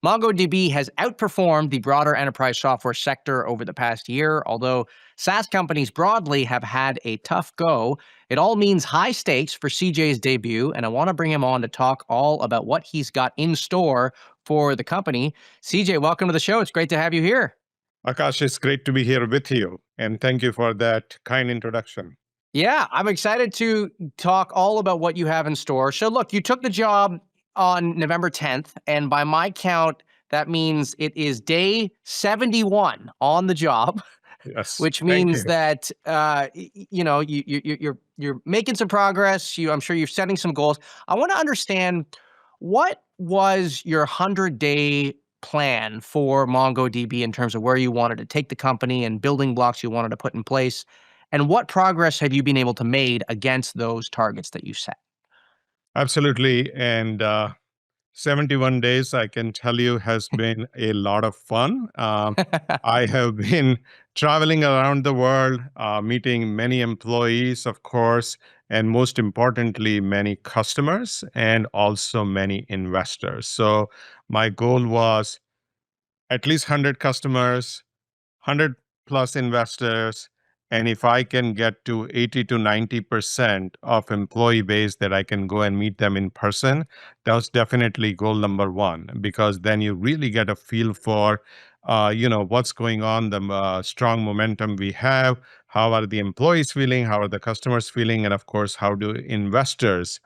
MongoDB has outperformed the broader enterprise software sector over the past year. Although SaaS companies broadly have had a tough go, it all means high stakes for CJ's debut, and I want to bring him on to talk all about what he's got in store for the company. CJ, welcome to the show. It's great to have you here. Akash, it's great to be here with you, and thank you for that kind introduction. Yeah, I'm excited to talk all about what you have in store. So, look, you took the job on November 10th, and by my count, that means it is day 71 on the job, Yes, which thank means you. that you're making some progress. I'm sure you're setting some goals. I want to understand, what was your 100-day plan for MongoDB in terms of where you wanted to take the company and building blocks you wanted to put in place, and what progress have you been able to made against those targets that you set? Absolutely. And 71 days, I can tell you, has been a lot of fun. I have been traveling around the world, meeting many employees, of course, and most importantly, many customers and also many investors. So my goal was at least 100 customers, 100 plus investors, and if I can get to 80 to 90% of employee base that I can go and meet them in person, that was definitely goal number one, because then you really get a feel for what's going on, the strong momentum we have, how are the employees feeling, how are the customers feeling, and of course, how do investors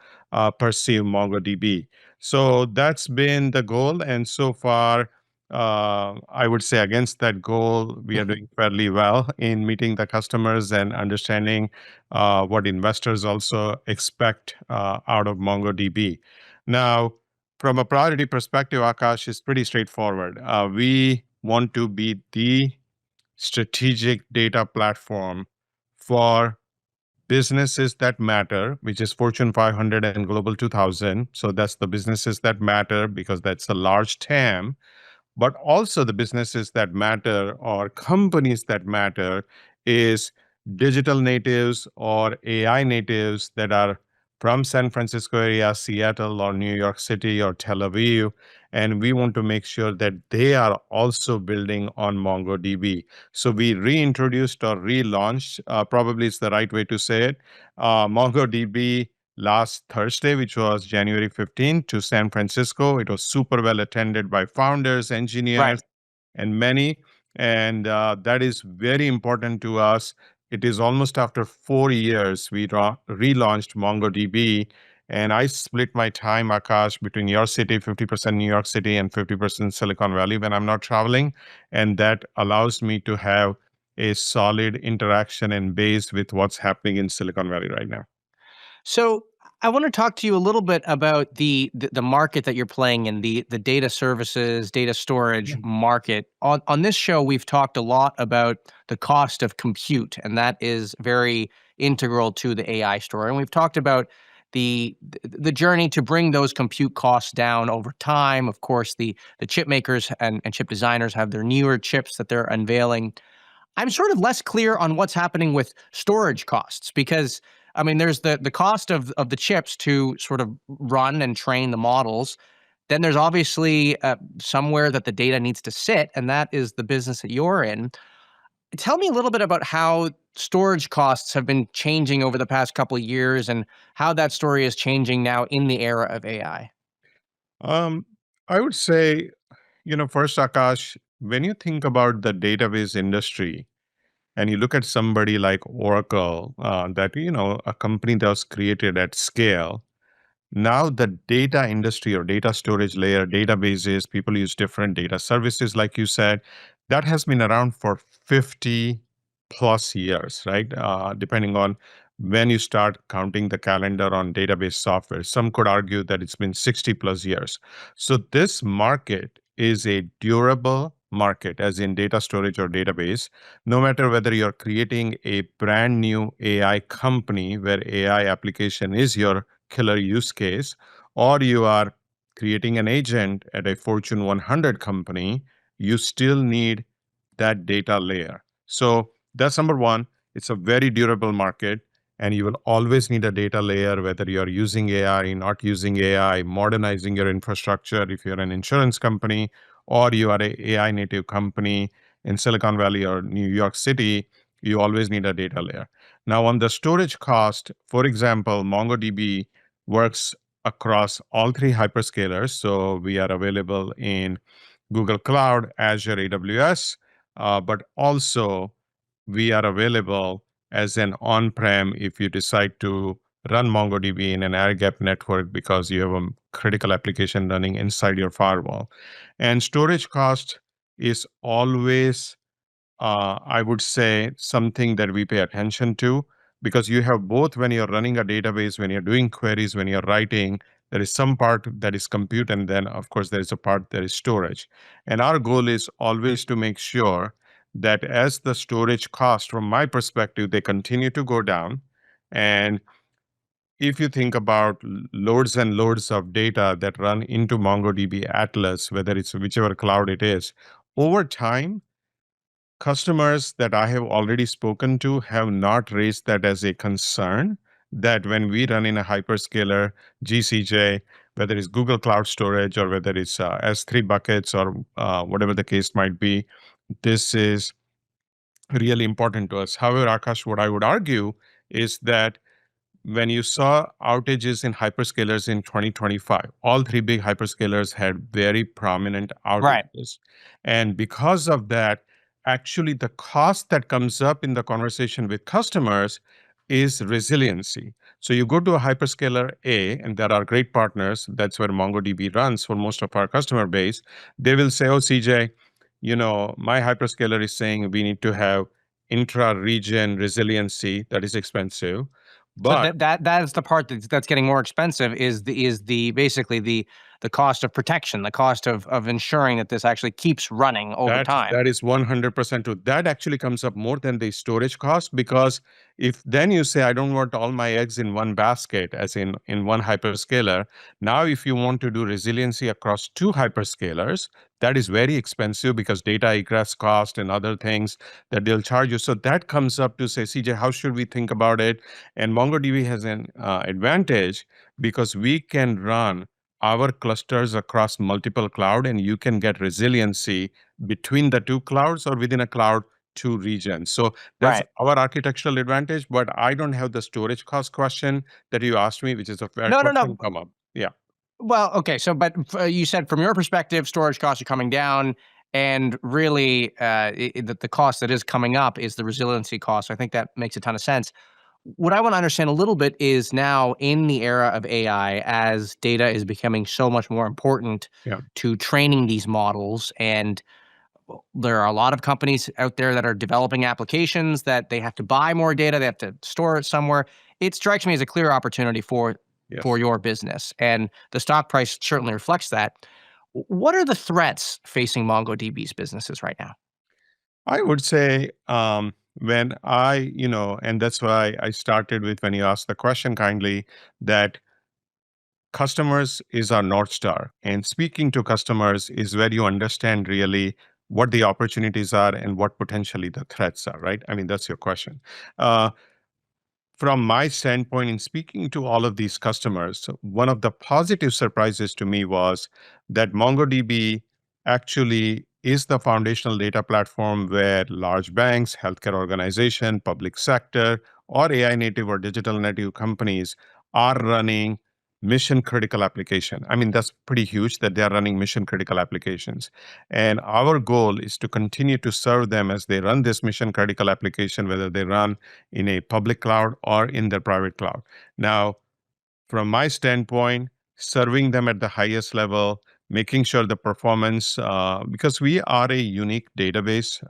perceive MongoDB. So that's been the goal, and so far I would say against that goal, we are doing fairly well in meeting the customers and understanding what investors also expect out of MongoDB. Now, from a priority perspective, Akash, is pretty straightforward. We want to be the strategic data platform for businesses that matter, which is Fortune 500 and Global 2000. So that's the businesses that matter because that's a large TAM, but also the businesses that matter or companies that matter is digital natives or AI natives that are from San Francisco area, Seattle or New York City or Tel Aviv. And we want to make sure that they are also building on MongoDB. So we reintroduced or relaunched, probably it's the right way to say it, MongoDB last Thursday, which was January 15th, to San Francisco. It was super well attended by founders, Right. engineers, and many. And that is very important to us. It is almost after 4 years we relaunched MongoDB. And I split my time, Akash, between your city, 50% New York City, and 50% Silicon Valley when I'm not traveling. And that allows me to have a solid interaction and base with what's happening in Silicon Valley right now. So I want to talk to you a little bit about the market that you're playing in, the data services, data storage market. On this show, we've talked a lot about the cost of compute, and that is very integral to the AI story. And we've talked about the journey to bring those compute costs down over time. Of course, the chip makers and chip designers have their newer chips that they're unveiling. I'm sort of less clear on what's happening with storage costs because, I mean, there's the cost of the chips to sort of run and train the models. Then there's obviously somewhere that the data needs to sit, and that is the business that you're in. Tell me a little bit about how storage costs have been changing over the past couple of years and how that story is changing now in the era of AI. Um, I would say, first, Akash, when you think about the database industry and you look at somebody like Oracle, a company that was created at scale. Now, the data industry or data storage layer, databases, people use different data services, like you said, that has been around for 50 plus years, right? Depending on when you start counting the calendar on database software. Some could argue that it's been 60 plus years. So, this market is a durable market, as in data storage or database, no matter whether you're creating a brand new AI company where AI application is your killer use case, or you are creating an agent at a Fortune 100 company, you still need that data layer. So that's number one. It's a very durable market. and you will always need a data layer, whether you're using AI, not using AI, modernizing your infrastructure if you're an insurance company, or you are a AI native company in Silicon Valley or New York City, you always need a data layer. Now, on the storage cost, for example, MongoDB works across all three hyperscalers. So we are available in Google Cloud, Azure, AWS, but also we are available as an on-prem if you decide to run MongoDB in an air-gapped network because you have a critical application running inside your firewall. And storage cost is always, I would say, something that we pay attention to, because you have both when you're running a database, when you're doing queries, when you're writing, there is some part that is compute, and then, of course, there is a part that is storage. And our goal is always to make sure that as the storage cost, from my perspective, they continue to go down. And if you think about loads and loads of data that run into MongoDB Atlas, whether it's whichever cloud it is, over time, customers that I have already spoken to have not raised that as a concern, that when we run in a hyperscaler GCJ, whether it's Google Cloud Storage or whether it's S3 buckets or whatever the case might be, this is really important to us. However, Akash, what I would argue is that when you saw outages in hyperscalers in 2025, all three big hyperscalers had very prominent Right. outages. And because of that, actually the cost that comes up in the conversation with customers is resiliency. So you go to a hyperscaler A, and there are great partners. That's where MongoDB runs for most of our customer base. They will say, oh, CJ, my hyperscaler is saying we need to have intra-region resiliency that is expensive. So But that is the part that's getting more expensive, is the basically the cost of protection, the cost of ensuring that this actually keeps running over time. that is 100% true. That actually comes up more than the storage cost, because if then you say, I don't want all my eggs in one basket, as in one hyperscaler. Now, if you want to do resiliency across two hyperscalers, that is very expensive because data egress cost and other things that they'll charge you. So that comes up to say, CJ, how should we think about it? And MongoDB has an advantage because we can run our clusters across multiple cloud, and you can get resiliency between the two clouds or within a cloud, two regions. So that's Right. our architectural advantage. But I don't have the storage cost question that you asked me, which is a fair No, no, question no. come up. Yeah. Well, okay. So, but you said from your perspective, storage costs are coming down, and really, the cost that is coming up is the resiliency cost. I think that makes a ton of sense. What I want to understand a little bit is, now in the era of AI, as data is becoming so much more important Yeah. to training these models, and there are a lot of companies out there that are developing applications that they have to buy more data, they have to store it somewhere. It strikes me as a clear opportunity for Yes. your business, and the stock price certainly reflects that. What are the threats facing MongoDB's businesses right now? I would say when and that's why I started with, when you asked the question kindly, that customers is our North Star. And speaking to customers is where you understand really what the opportunities are and what potentially the threats are, right? I mean, that's your question. Uh, from my standpoint, in speaking to all of these customers, one of the positive surprises to me was that MongoDB actually is the foundational data platform where large banks, healthcare organization, public sector, or AI native or digital native companies are running mission critical application. I mean, that's pretty huge that they are running mission critical applications. And our goal is to continue to serve them as they run this mission critical application, whether they run in a public cloud or in their private cloud. Now, from my standpoint, serving them at the highest level, making sure the performance, because we are a unique database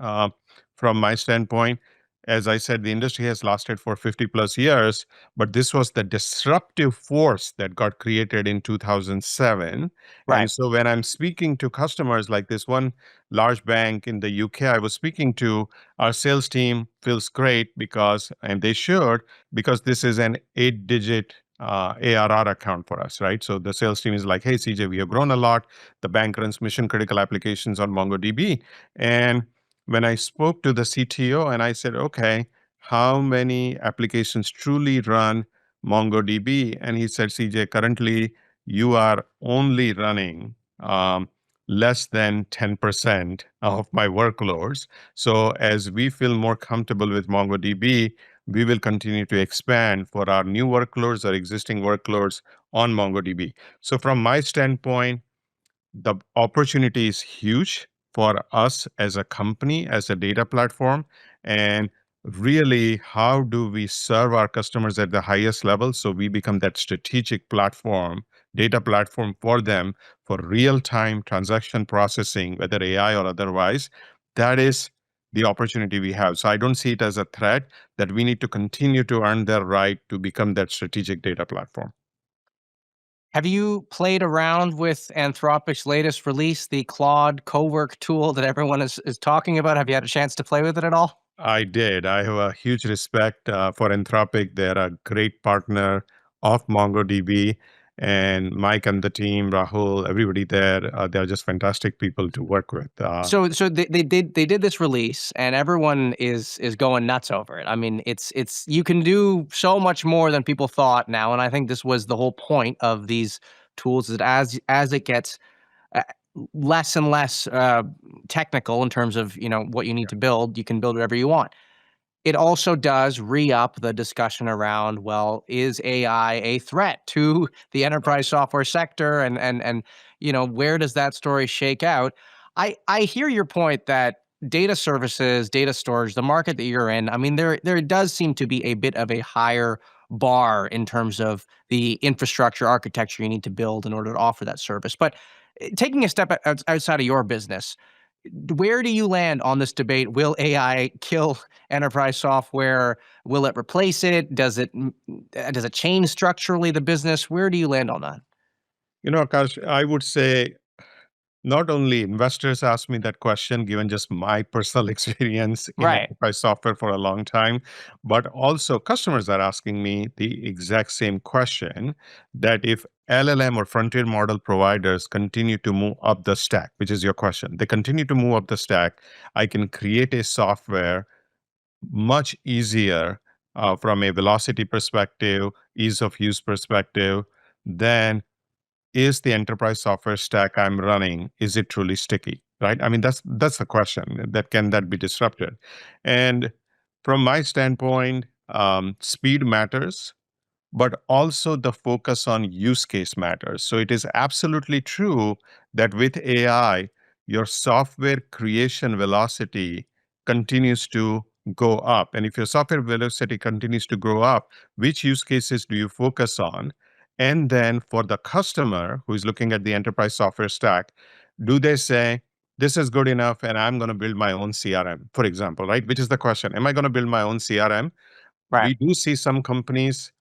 from my standpoint. As I said, the industry has lasted for 50 plus years, but this was the disruptive force that got created in 2007. Right. And so when I'm speaking to customers like this one large bank in the UK I was speaking to, our sales team feels great because, and they should, because this is an 8-digit ARR account for us, right? So the sales team is like, hey, CJ, we have grown a lot. The bank runs mission critical applications on MongoDB. And when I spoke to the CTO and I said, okay, how many applications truly run MongoDB? And he said, CJ, currently you are only running less than 10% of my workloads. So as we feel more comfortable with MongoDB, we will continue to expand for our new workloads or existing workloads on MongoDB. So from my standpoint, the opportunity is huge for us as a company, as a data platform. And really, how do we serve our customers at the highest level so we become that strategic platform, data platform for them for real-time transaction processing, whether AI or otherwise? That is the opportunity we have. So I don't see it as a threat, that we need to continue to earn their right to become that strategic data platform. Have you played around with Anthropic's latest release, the Claude Cowork tool that everyone is talking about? Have you had a chance to play with it at all? I did. I have a huge respect for Anthropic. They're a great partner of MongoDB. And Mike and the team, Rahul, everybody there, they're just fantastic people to work with. So they did this release, and everyone is going nuts over it. I mean, it's you can do so much more than people thought now, and I think this was the whole point of these tools, that as it gets uh, less and less technical in terms of what you need to build, you can build whatever you want. It also does re-up the discussion around, well, is AI a threat to the enterprise software sector, and where does that story shake out? I hear your point that data services, data storage, the market that you're in, I mean, there does seem to be a bit of a higher bar in terms of the infrastructure architecture you need to build in order to offer that service. But taking a step outside of your business, where do you land on this debate? Will AI kill enterprise software? Will it replace it? Does it change structurally the business? Where do you land on that? Akash, I would say not only investors ask me that question, given just my personal experience in Right. enterprise software for a long time, but also customers are asking me the exact same question, that if LLM or frontier model providers continue to move up the stack, which is your question, they continue to move up the stack, I can create a software much easier from a velocity perspective, ease of use perspective, than is the enterprise software stack I'm running, is it truly sticky? Right? I mean, that's the question. That can that be disrupted? And from my standpoint, speed matters, but also the focus on use case matters. So it is absolutely true that with AI, your software creation velocity continues to go up. And if your software velocity continues to grow up, which use cases do you focus on? And then for the customer who is looking at the enterprise software stack, do they say, this is good enough and I'm going to build my own CRM, for example, right? Which is the question. Am I going to build my own CRM? Right. We do see some companies,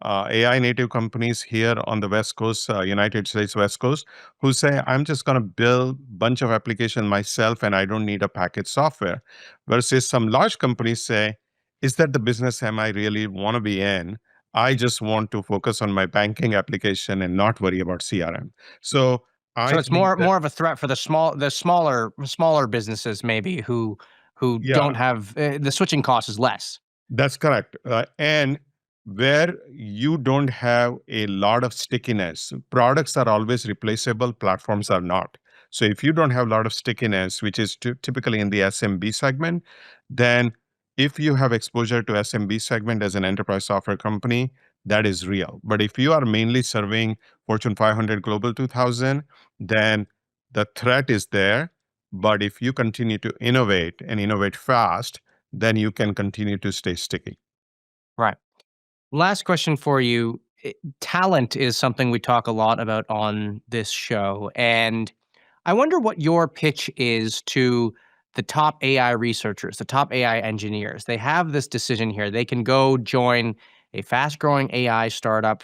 AI native companies here on the West Coast, United States West Coast, who say, I'm just going to build a bunch of applications myself and I don't need a packaged software. Versus some large companies say, is that the business am I really want to be in? I just want to focus on my banking application and not worry about CRM. So I So it's think that, more of a threat for the smaller businesses maybe who yeah, don't have the switching cost is less. that's correct. And where you don't have a lot of stickiness, products are always replaceable, platforms are not. So if you don't have a lot of stickiness, which is typically in the SMB segment, then if you have exposure to SMB segment as an enterprise software company, that is real. But if you are mainly serving Fortune 500, Global 2000, then the threat is there. But if you continue to innovate and innovate fast, then you can continue to stay sticky. Right. Last question for you. Talent is something we talk a lot about on this show. And I wonder what your pitch is to the top AI researchers, the top AI engineers. They have this decision here. They can go join a fast growing AI startup,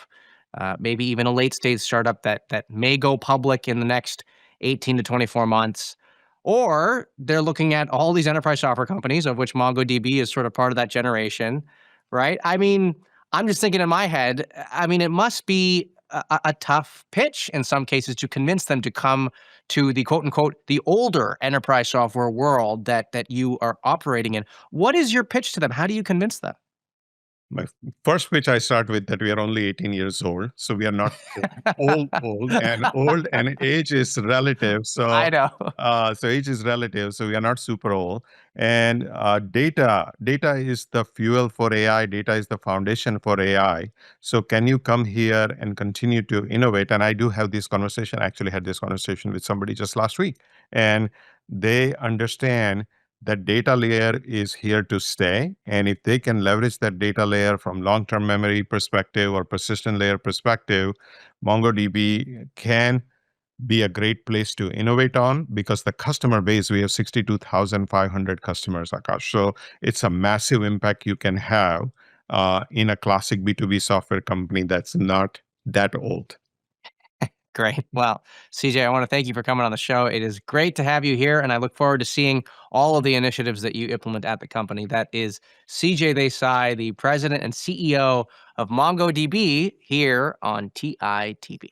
maybe even a late stage startup that may go public in the next 18 to 24 months. Or they're looking at all these enterprise software companies, of which MongoDB is sort of part of that generation, right? I mean, I'm just thinking in my head, I mean, it must be a tough pitch in some cases to convince them to come to the quote unquote the older enterprise software world that you are operating in. What is your pitch to them? How do you convince them? My first pitch, I start with that we are only 18 years old, so we are not old and age is relative. I know. So age is relative. So we are not super old. And data is the fuel for AI. Data is the foundation for AI. So can you come here and continue to innovate? And I do have this conversation. I actually had this conversation with somebody just last week, and they understand that data layer is here to stay. And if they can leverage that data layer from long-term memory perspective or persistent layer perspective, MongoDB can be a great place to innovate on, because the customer base, we have 62,500 customers, Akash. So it's a massive impact you can have in a classic B2B software company that's not that old. Great. Well, CJ, I want to thank you for coming on the show. It is great to have you here, and I look forward to seeing all of the initiatives that you implement at the company. That is CJ Desai, the president and CEO of MongoDB, here on TITV.